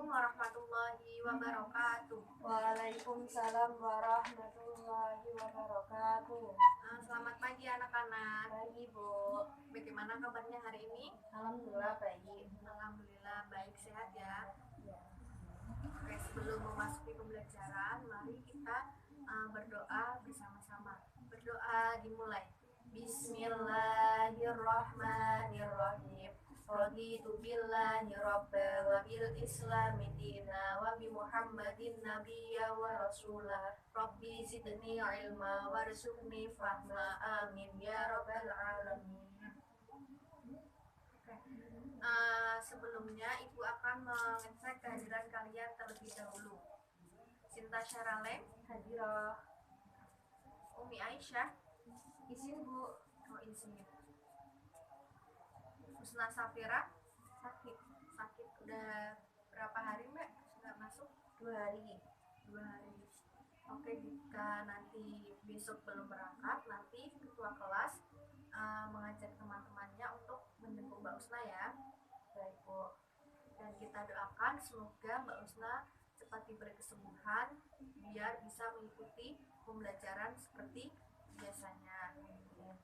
warahmatullahi wabarakatuh. Waalaikumsalam warahmatullahi wabarakatuh. Selamat pagi anak-anak. Pagi, Bu. Bagaimana kabarnya hari ini? Alhamdulillah baik. Alhamdulillah baik, sehat ya. Ya. Oke, sebelum memasuki pembelajaran, mari kita berdoa bersama-sama. Berdoa dimulai. Bismillahirrahmanirrahim. Raditu billahi rabba wa bil islami dina wa bi muhammadin nabiyya wa rasulah. Rabbi zidni ilma warzuqni fahma, amin ya rabbal alamin. Sebelumnya ibu akan mengecek kehadiran kalian terlebih dahulu. Sinta Syaralem Hadirah. Umi Aisyah Izin, Bu. izin. Husna Safira Sakit. udah berapa hari Mbak nggak masuk? 2 hari. 2 hari. Oke, jika nanti besok belum berangkat, nanti ketua kelas mengajak teman-temannya untuk menjemput Mbak Usna ya. Baik, Bu. Dan kita doakan semoga Mbak Usna cepat diberi kesembuhan biar bisa mengikuti pembelajaran seperti biasanya. Ya.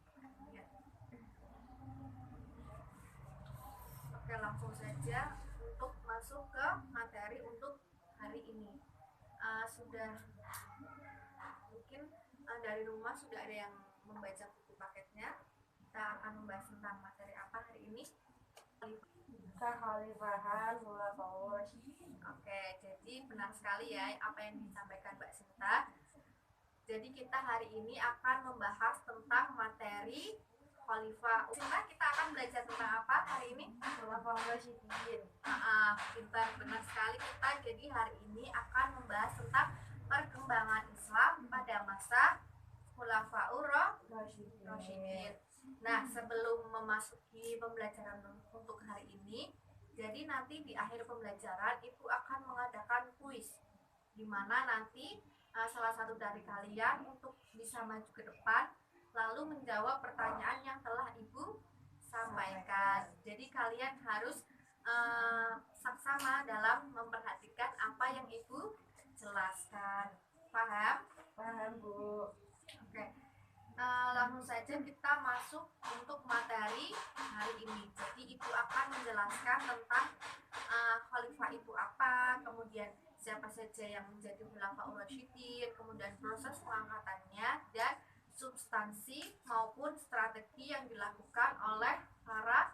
Oke, langsung saja untuk masuk ke materi untuk hari ini. Sudah mungkin dari rumah sudah ada yang membaca buku paketnya. Kita akan membahas tentang materi apa hari ini? Kekhalifahan khulafaur. Oke, jadi benar sekali ya apa yang disampaikan Mbak Sinta. Jadi kita hari ini akan membahas tentang materi khalifah. Sinta, kita akan belajar tentang apa hari ini? Khulafaur Rasyidin. Pintar, benar sekali kita. Jadi hari ini akan membahas tentang perkembangan Islam pada masa Khulafaur Rasyidin. Nah, sebelum memasuki pembelajaran untuk hari ini, jadi nanti di akhir pembelajaran Ibu akan mengadakan kuis, di mana nanti salah satu dari kalian untuk bisa maju ke depan lalu menjawab pertanyaan yang telah Ibu sampaikan. Jadi kalian harus saksama dalam memperhatikan apa yang Ibu jelaskan. Paham? Paham, Bu. Oke. Langsung saja kita masuk untuk materi hari ini. Jadi Ibu akan menjelaskan tentang khalifah itu apa, kemudian siapa saja yang menjadi Khulafaur Rasyidin, kemudian proses pengangkatannya, dan substansi maupun strategi yang dilakukan oleh para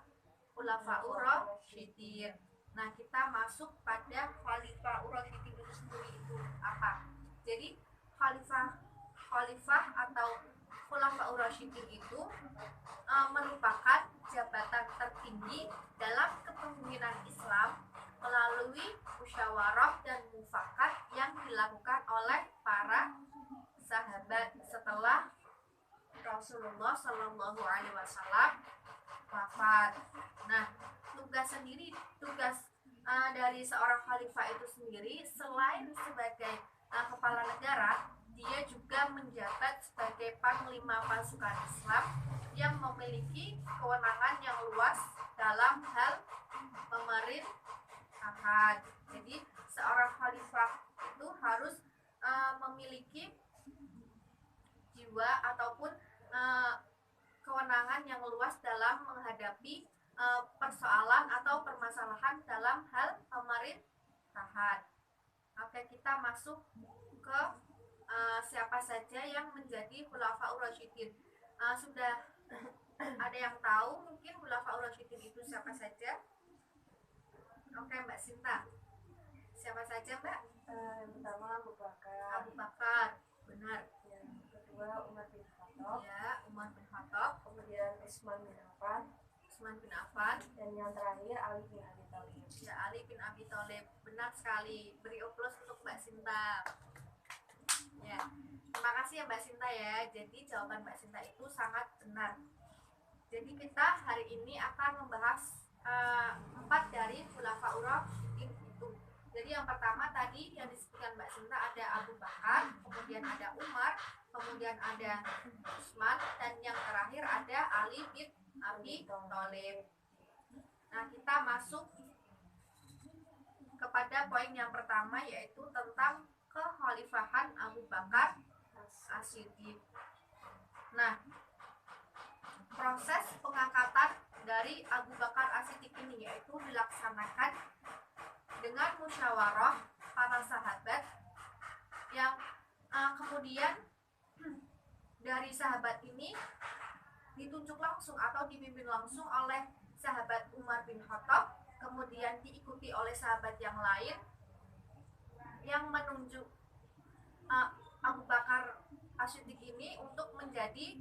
Khulafaur Rasyidin. Nah, kita masuk pada Khulafaur Rasyidin itu sendiri itu apa? Jadi khalifah atau Khulafaur Rasyidin itu merupakan jabatan tertinggi dalam kepemimpinan Islam melalui musyawarah dan mufakat yang dilakukan oleh para sahabat setelah Rasulullah Shallallahu Alaihi Wasallam wafat. Nah, tugas dari seorang khalifah itu sendiri selain sebagai kepala negara, dia juga menjabat sebagai panglima pasukan Islam yang memiliki kewenangan yang luas dalam hal pemerintahan. Jadi seorang khalifah itu harus memiliki jiwa ataupun kewenangan yang luas dalam menghadapi persoalan atau permasalahan dalam hal pemerintahan. Oke, kita masuk ke siapa saja yang menjadi Khulafaur Rasyidin. Sudah ada yang tahu mungkin Khulafaur Rasyidin itu siapa saja? Oke, Mbak Sinta. Siapa saja, Mbak? Yang pertama Abu Bakar. Abu Bakar, benar. Yang kedua Umar bin Khattab. Ya, Umar bin Khattab. Kemudian Utsman bin Affan. Dan yang terakhir Ali bin Abi Thalib. Ya, Ali bin Abi Thalib. Benar sekali. Beri aplaus untuk Mbak Sinta. Ya, terima kasih ya Mbak Sinta ya. Jadi jawaban Mbak Sinta itu sangat benar. Jadi kita hari ini akan membahas 4 dari Khulafaur Rasyidin itu. Jadi yang pertama tadi yang disebutkan Mbak Sinta ada Abu Bakar, kemudian ada Umar, kemudian ada Utsman, dan yang terakhir ada Ali bin Abi Thalib. Nah, kita masuk kepada poin yang pertama yaitu tentang kekhalifahan Abu Bakar As-Siddiq. Nah, proses pengangkatan dari Abu Bakar As-Siddiq ini yaitu dilaksanakan dengan musyawarah para sahabat yang kemudian dari sahabat ini ditunjuk langsung atau dipimpin langsung oleh sahabat Umar bin Khattab, kemudian diikuti oleh sahabat yang lain yang menunjuk Abu Bakar As-Siddiq ini untuk menjadi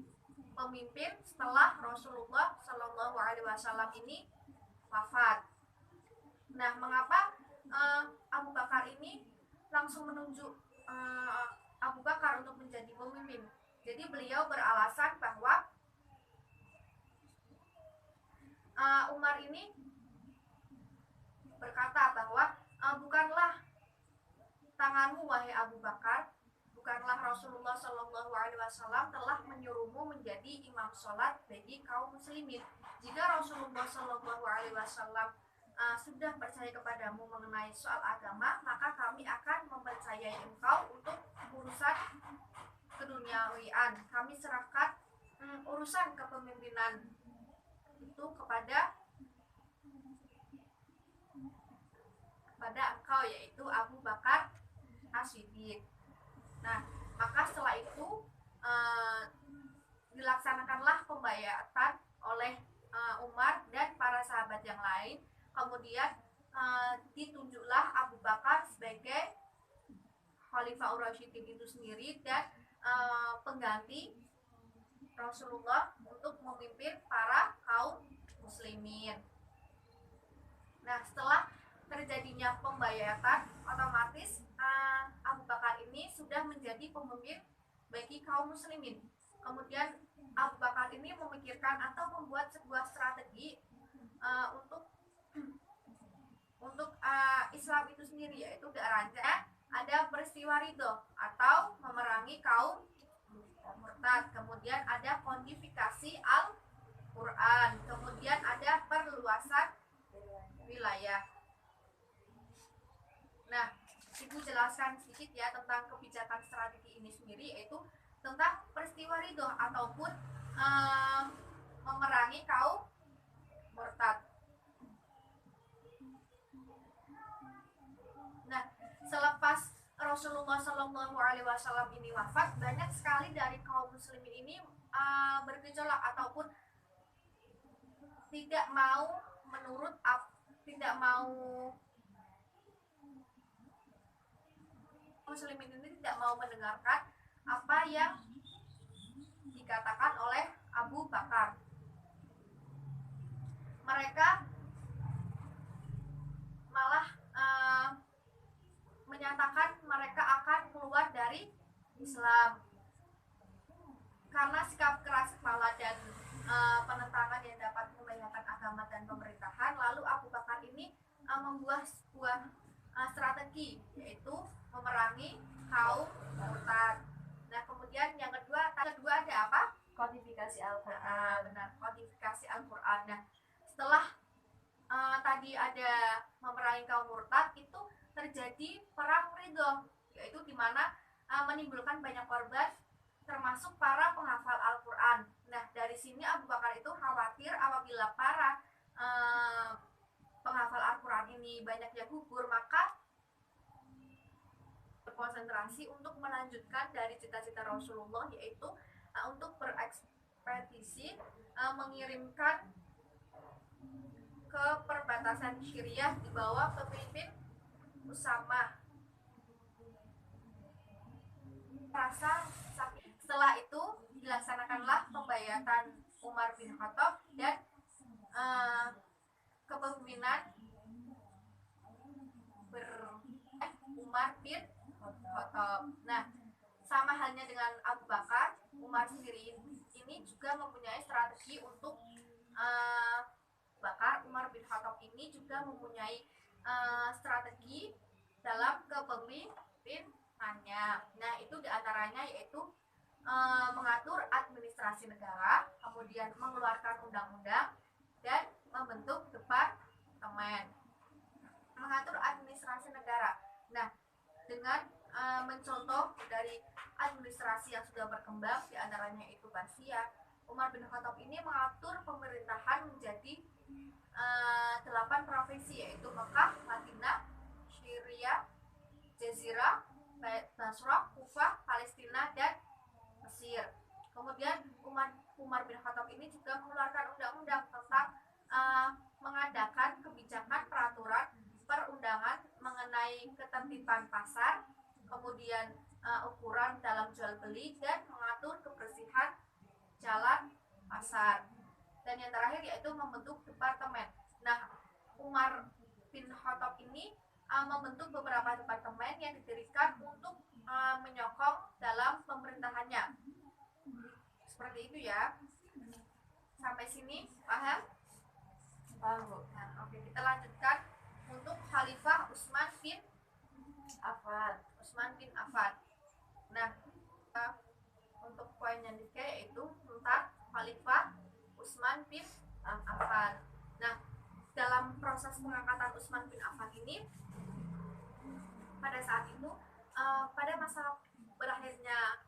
pemimpin setelah Rasulullah Shallallahu Alaihi Wasallam ini wafat. Nah, mengapa Abu Bakar ini langsung menunjuk Abu Bakar untuk menjadi pemimpin? Jadi beliau beralasan bahwa Umar ini berkata bahwa bukanlah tanganmu wahai Abu Bakar, bukanlah Rasulullah Shallallahu Alaihi Wasallam telah menyuruhmu menjadi imam sholat bagi kaum muslimin. Jika Rasulullah Shallallahu Alaihi Wasallam sudah percaya kepadamu mengenai soal agama, maka kami akan mempercayai engkau untuk urusan keduniawian. Kami serahkan urusan kepemimpinan itu kepada engkau, yaitu Abu Bakar As-Siddiq. Nah, maka setelah itu dilaksanakanlah pembayatan oleh Umar dan para sahabat yang lain. Kemudian ditunjuklah Abu Bakar sebagai Khalifah Ur-Rasyidin itu sendiri dan pengganti Rasulullah untuk memimpin para kaum muslimin. Nah, setelah terjadinya pembayatan, otomatis Abu Bakar ini sudah menjadi pemimpin bagi kaum muslimin. Kemudian Abu Bakar ini memikirkan atau membuat sebuah strategi untuk Islam itu sendiri, yaitu diantaranya ada peristiwa ridho atau memerangi kaum murtad, kemudian ada kodifikasi Al-Quran, kemudian ada perluasan wilayah. Nah, Ibu jelaskan sedikit ya tentang kebijakan strategi ini sendiri, yaitu tentang peristiwa ridho ataupun memerangi kaum murtad. Nah, selepas Rasulullah Shallallahu Alaihi Wasallam ini wafat, banyak sekali dari kaum muslimin ini bergejolak ataupun tidak mau muslimin ini tidak mau mendengarkan apa yang dikatakan oleh Abu Bakar. Mereka malah menyatakan mereka akan keluar dari Islam karena sikap keras kepala dan penentangan yang dapat membahayakan agama dan pemerintahan. Lalu Abu Bakar ini membuat sebuah strategi, yaitu memerangi kaum murtad. Nah, kemudian yang kedua ada apa? Kodifikasi Al-Quran. Benar, kodifikasi Al-Quran. Nah, setelah tadi ada memerangi kaum murtad, itu terjadi perang ridho, yaitu di mana menimbulkan banyak korban termasuk para penghafal Al-Quran. Nah, dari sini Abu Bakar itu khawatir apabila para penghafal Al-Quran ini banyak yang gugur, maka berkonsentrasi untuk melanjutkan dari cita-cita Rasulullah, yaitu untuk berekspedisi mengirimkan ke perbatasan Syria di bawah pemimpin Usamah. Setelah itu dilaksanakanlah pembayatan Umar bin Khattab dan kepemimpinan Umar bin Khattab. Nah, sama halnya dengan Abu Bakar, Umar sendiri ini juga mempunyai strategi untuk Umar bin Khattab ini juga mempunyai strategi dalam kepemimpinannya. Nah, itu diantaranya yaitu mengatur administrasi negara, kemudian mengeluarkan undang-undang dan membentuk departemen. Mengatur administrasi negara dengan mencontoh dari administrasi yang sudah berkembang, diantaranya itu Persia. Umar bin Khattab ini mengatur pemerintahan menjadi 8 provinsi, yaitu Mekah, Madinah, Syria, Jazirah, Basrah, Kufah, Palestina, dan Mesir. Kemudian Umar bin Khattab ini juga mengeluarkan undang-undang tentang mengadakan kebijakan peraturan perundangan mengenai ketertiban pasar, kemudian ukuran dalam jual beli, dan mengatur kebersihan jalan pasar. Dan yang terakhir yaitu membentuk departemen. Nah, Umar bin Khattab ini membentuk beberapa departemen yang didirikan untuk menyokong dalam pemerintahannya. Seperti itu ya. Sampai sini paham? Paham, Bu. Nah, oke, kita lanjutkan untuk Khalifah Utsman bin Affan. Nah, untuk poin yang ketiga yaitu tentang Khalifah Utsman bin Affan. Nah, dalam proses pengangkatan Utsman bin Affan ini, pada saat itu pada masa berakhirnya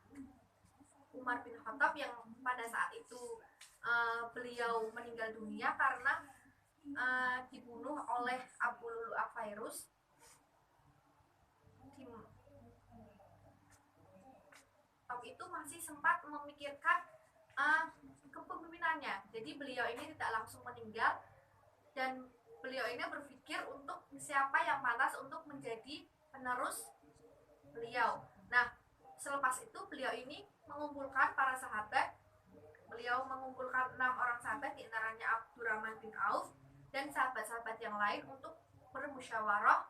Umar bin Khattab, yang pada saat itu beliau meninggal dunia karena dibunuh oleh Abu Lu'lu'ah Fairuz. Itu masih sempat memikirkan kepemimpinannya. Jadi beliau ini tidak langsung meninggal, dan beliau ini berpikir untuk siapa yang pantas untuk menjadi penerus beliau. Nah, selepas itu beliau ini mengumpulkan para sahabat. Beliau mengumpulkan 6 orang sahabat, diantaranya Abdurrahman bin Auf dan sahabat-sahabat yang lain, untuk bermusyawarah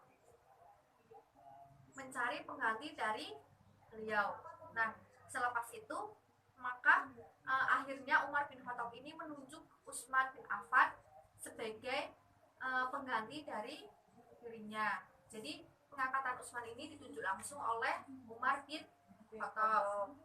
mencari pengganti dari beliau. Nah, selepas itu maka akhirnya Umar bin Khattab ini menunjuk Utsman bin Affan sebagai pengganti dari dirinya. Jadi pengangkatan Utsman ini ditunjuk langsung oleh Umar bin Khattab.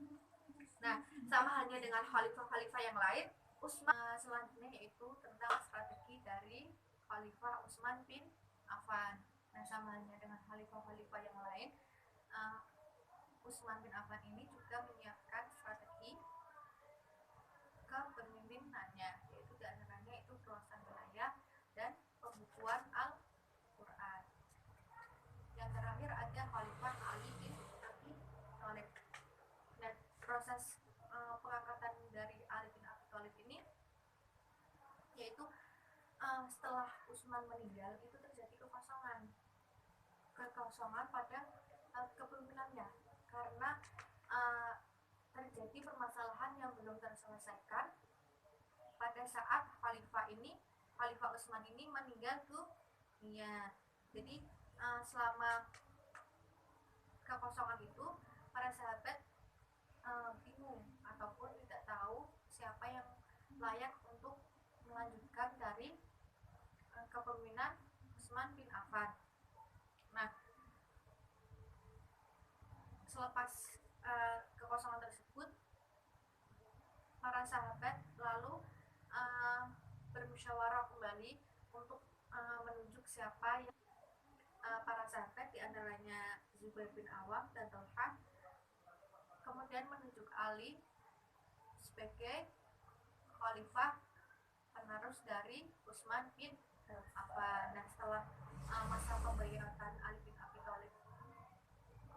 Nah, sama halnya dengan khalifah-khalifah yang lain, Utsman selanjutnya yaitu tentang strategi dari Khalifah Utsman bin Affan. Nah, sama halnya dengan khalifah-khalifah yang lain, Utsman bin Affan ini juga menyiapkan strategi kepemimpinannya, yaitu diantaranya itu peluasan wilayah dan pembukuan Al-Quran. Yang terakhir ada Khalifah Ali bin Abi Thalib. Dan proses pengangkatan dari Ali bin Abi Thalib ini, yaitu setelah Utsman meninggal itu terjadi kekosongan pada kepemimpinannya, karena terjadi permasalahan yang belum terselesaikan pada saat Khalifah Utsman ini meninggal dunia. Jadi selama kekosongan itu, para sahabat bingung ataupun tidak tahu siapa yang layak untuk melanjutkan dari kepemimpinan Utsman bin Affan. Nah, selepas kekosongan tersebut, para sahabat lalu bermusyawarah kembali untuk menunjuk siapa yang para sahabat, diantaranya Zubair bin Awam dan Talha, kemudian menunjuk Ali sebagai khalifah penerus dari Utsman bin Affan. Nah, setelah masa pembayatan Ali bin Abi Thalib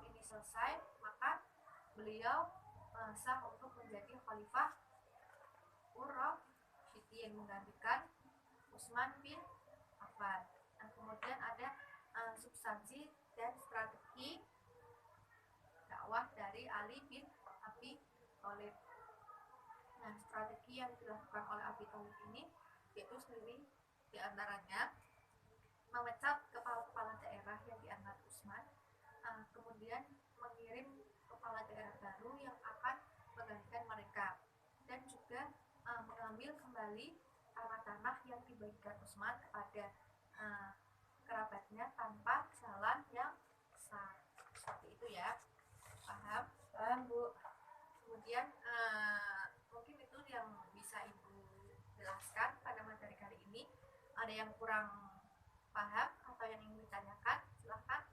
ini selesai, maka beliau sah untuk menjadi khalifah Ur-Rasyidin, menggantikan Utsman bin Affan. Nah, kemudian ada substansi dan strategi dakwah dari Ali bin Abi Thalib. Nah, strategi yang dilakukan oleh Abi Thalib ini yaitu sendiri diantaranya memecat kepala-kepala daerah yang diangkat Utsman, kemudian mengirim kepala daerah baru yang akan menggantikan mereka, dan juga mengambil kembali tanah-tanah yang dibagikan Utsman kepada kerabatnya tanpa jalan yang sah. Seperti itu ya. Paham? Paham, Bu. Kemudian mungkin itu yang bisa Ibu jelaskan pada materi kali ini. Ada yang kurang paham atau yang ingin ditanyakan, silahkan.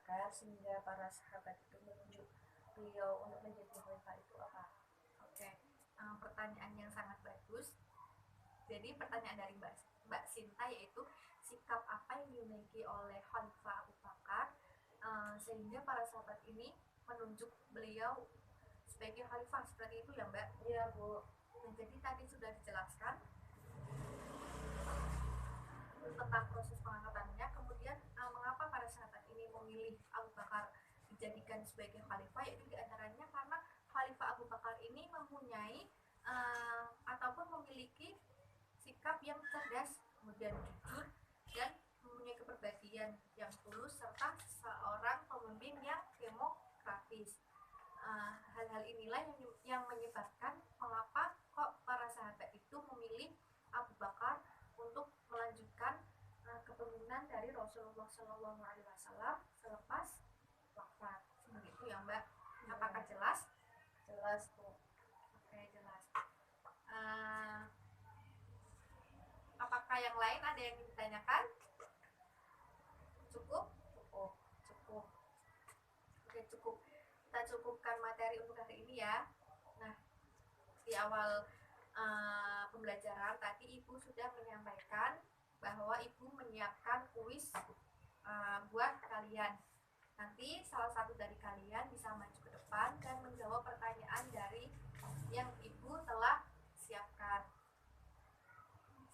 Bakar sehingga para sahabat itu menunjuk beliau untuk menjadi khalifah itu apa? Oke, pertanyaan yang sangat bagus. Jadi pertanyaan dari Mbak Sinta yaitu sikap apa yang dimiliki oleh Khalifah Abu Bakar sehingga para sahabat ini menunjuk beliau sebagai khalifah, seperti itu ya Mbak? Iya Bu. Nah, jadi tadi sudah dijelaskan tentang proses pengangkatannya, kemudian mengapa para sahabat ini memilih Abu Bakar dijadikan sebagai khalifah, yaitu diantaranya karena Khalifah Abu Bakar ini mempunyai ataupun memiliki sikap yang cerdas, kemudian jujur, dan mempunyai kepribadian yang tulus, serta seorang pemimpin yang demokratis. Hal-hal inilah yang menyebabkan mengapa kok para sahabat itu memilih Abu Bakar untuk melanjutkan kepemimpinan dari Rasulullah SAW selepas wafat. Seperti itu ya Mbak. Apakah jelas? Jelas Bu. Oke, jelas. Apakah yang lain ada yang ingin ditanyakan? Cukup? Cukup. Oke, cukup. Kita cukupkan materi untuk hari ini ya. Nah, di awal pembelajaran tadi Ibu sudah menyampaikan bahwa Ibu menyiapkan kuis buat kalian. Nanti salah satu dari kalian bisa maju ke depan dan menjawab pertanyaan dari yang Ibu telah siapkan.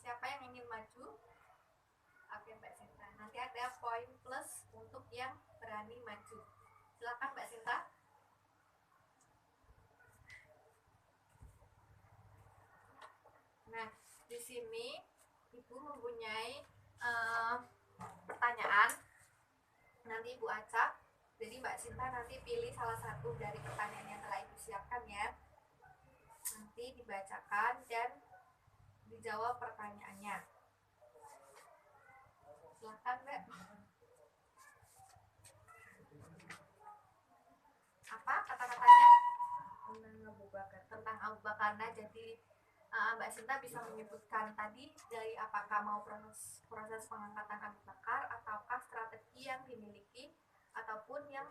Siapa yang ingin maju? Oke Mbak Sinta. Nanti ada poin plus untuk yang berani maju. Silakan Mbak Sinta. Nah, di sini Ibu mempunyai pertanyaan. Nanti Ibu acak. Jadi Mbak Sinta nanti pilih salah satu dari pertanyaan yang telah Ibu siapkan ya. Nanti dibacakan dan dijawab pertanyaannya. Silakan Mbak. Apa kata-katanya? Tentang Abu Bakar. Tentang Abu Bakar. Nah, jadi Mbak Sinta bisa menyebutkan tadi dari apakah mau proses pengangkatan Abu Bakar ataukah strategi yang dimiliki ataupun yang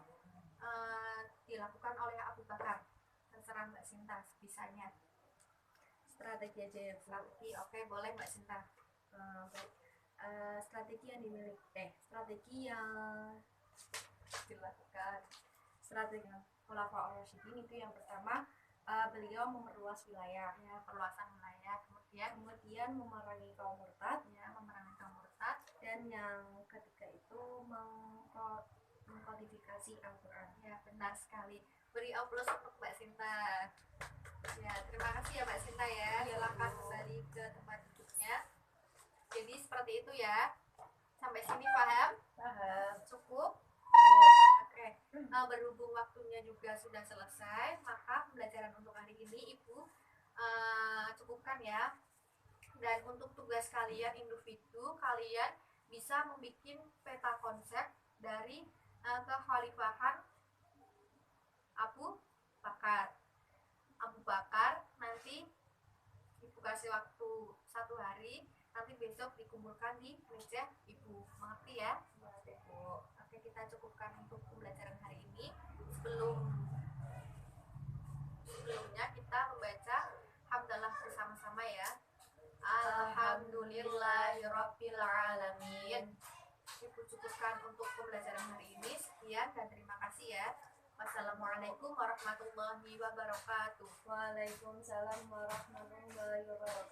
dilakukan oleh Abu Bakar. Terserah Mbak Sinta bisanya. Strategi aja ya Bu. Strategi, oke, boleh Mbak Sinta. Strategi yang dilakukan strategi Khulafaur Rasyidin itu yang pertama beliau memperluas wilayah, Ya, perluasan wilayah, kemudian memerangi kaum murtad, memerangi kaum murtad, dan yang ketiga itu mengkodifikasi Al-Quran. ya benar sekali. Beri aplaus untuk Mbak Sinta. Ya, terima kasih ya Mbak Sinta ya. Silakan kembali ke tempat duduknya. Jadi seperti itu ya. Sampai sini paham? Paham. Cukup? Oke. Berhubung waktunya juga sudah selesai, maka pembelajaran untuk hari ini Ibu cukupkan ya. Dan untuk tugas kalian individu, kalian bisa membuat peta konsep dari kekhalifahan Abu Bakar. Nanti Ibu kasih waktu 1 hari, nanti besok dikumpulkan di meja Ibu. Mengerti ya? Mengerti Bu. Oke, kita cukupkan untuk pembelajaran hari ini. Sebelumnya kita membaca hamdalah bersama-sama ya. Alhamdulillahirabbil alamin. Ibu cukupkan untuk pembelajaran hari ini. Sekian dan terima kasih ya. Wassalamualaikum warahmatullahi wabarakatuh. Waalaikumsalam warahmatullahi wabarakatuh.